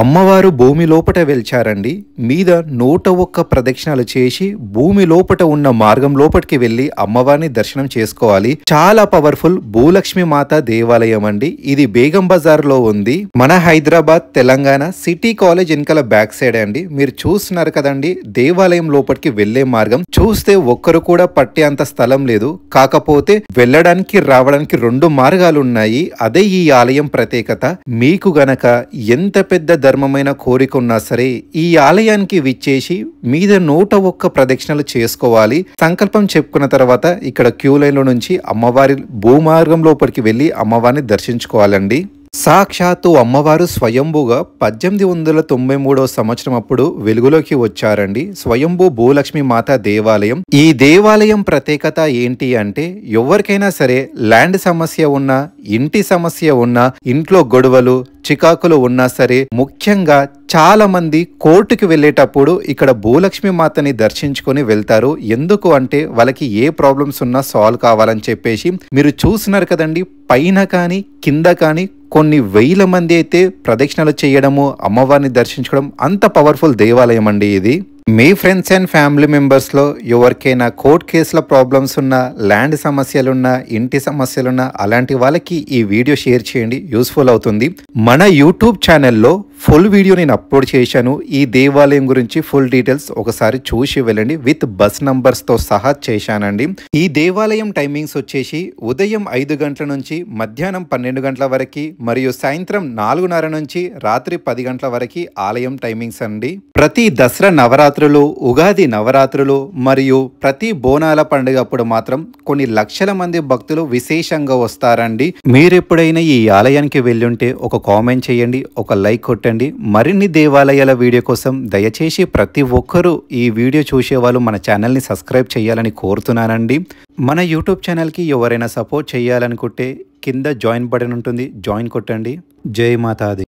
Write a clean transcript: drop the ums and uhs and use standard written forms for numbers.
అమ్మవారు భూమి లోపట వెలిచారండి. మీద 101 ప్రదక్షిణాలు చేసి భూమి లోపట ఉన్న మార్గం లోపటికి వెళ్లి అమ్మవారిని దర్శనం చేసుకోవాలి. చాలా పవర్ఫుల్ భూలక్ష్మి మాత దేవాలయం అండి. ఇది బేగం బజార్ లో ఉంది. మన హైదరాబాద్ తెలంగాణ సిటీ కాలేజ్ వెనకాల బ్యాక్ సైడ్ అండి. మీరు చూస్తున్నారు కదండి, దేవాలయం లోపలికి వెళ్లే మార్గం చూస్తే ఒక్కరు కూడా పట్టే అంత స్థలం లేదు. కాకపోతే వెళ్ళడానికి రావడానికి 2 మార్గాలు ఉన్నాయి. అదే ఈ ఆలయం ప్రత్యేకత. మీకు గనక ఎంత పెద్ద ధర్మమైన కోరిక ఉన్నా సరే ఈ ఆలయానికి విచ్చేసి మీద 101 ప్రదక్షిణలు చేసుకోవాలి. సంకల్పం చెప్పుకున్న తర్వాత ఇక్కడ క్యూ లైన్ లో నుంచి అమ్మవారి భూమార్గం లోపలికి వెళ్లి అమ్మవారిని దర్శించుకోవాలండి. సాక్షాత్తు అమ్మవారు స్వయంభూగా 1893 సంవత్సరం అప్పుడు వెలుగులోకి వచ్చారండి. స్వయంభూ భూలక్ష్మి మాత దేవాలయం. ఈ దేవాలయం ప్రత్యేకత ఏంటి అంటే, ఎవరికైనా సరే ల్యాండ్ సమస్య ఉన్నా, ఇంటి సమస్య ఉన్నా, ఇంట్లో గొడవలు చికాకులు ఉన్నా సరే, ముఖ్యంగా చాలా మంది కోర్టుకి వెళ్ళేటప్పుడు ఇక్కడ భూలక్ష్మి మాతని దర్శించుకొని వెళ్తారు. ఎందుకు అంటే వాళ్ళకి ఏ ప్రాబ్లమ్స్ ఉన్నా సాల్వ్ కావాలని చెప్పేసి. మీరు చూస్తున్నారు కదండి, పైన కానీ కింద కానీ కొన్ని వేల మంది అయితే ప్రదక్షిణలు చేయడము, అమ్మవారిని దర్శించడం, అంత పవర్ఫుల్ దేవాలయం అండి ఇది. మీ ఫ్రెండ్స్ అండ్ ఫ్యామిలీ మెంబర్స్ లో ఎవరికైనా కోర్ట్ కేసుల ప్రాబ్లమ్స్ ఉన్నా, ల్యాండ్ సమస్యలున్నా, ఇంటి సమస్యలున్నా, అలాంటి వాళ్ళకి ఈ వీడియో షేర్ చేయండి, యూస్ఫుల్ అవుతుంది. మన యూట్యూబ్ ఛానల్లో ఫుల్ వీడియో నేను అప్లోడ్ చేశాను. ఈ దేవాలయం గురించి ఫుల్ డీటెయిల్స్ ఒకసారి చూసి వెళ్ళండి. విత్ బస్ నంబర్స్ తో సహా చేశానండి. ఈ దేవాలయం టైమింగ్స్ వచ్చేసి ఉదయం 5 గంటల నుంచి మధ్యాహ్నం 12 గంటల వరకు, మరియు సాయంత్రం 4:30 నుంచి రాత్రి 10 గంటల వరకు ఆలయం టైమింగ్స్ అండి. ప్రతి దసరా నవరాత్రులు, ఉగాది నవరాత్రులు మరియు ప్రతి బోనాల పండుగ అప్పుడు మాత్రం కొన్ని లక్షల మంది భక్తులు విశేషంగా వస్తారండి. మీరు ఎప్పుడైనా ఈ ఆలయానికి వెళ్ళుంటే ఒక కామెంట్ చేయండి, ఒక లైక్ కొట్టండి. మరిన్ని దేవాలయాల వీడియో కోసం దయచేసి ప్రతి ఒక్కరూ ఈ వీడియో చూసేవాళ్ళు మన ఛానల్ని సబ్స్క్రైబ్ చేయాలని కోరుతున్నానండి. మన యూట్యూబ్ ఛానల్కి ఎవరైనా సపోర్ట్ చేయాలనుకుంటే కింద జాయిన్ బటన్ ఉంటుంది, జాయిన్ కొట్టండి. జై మాతాది.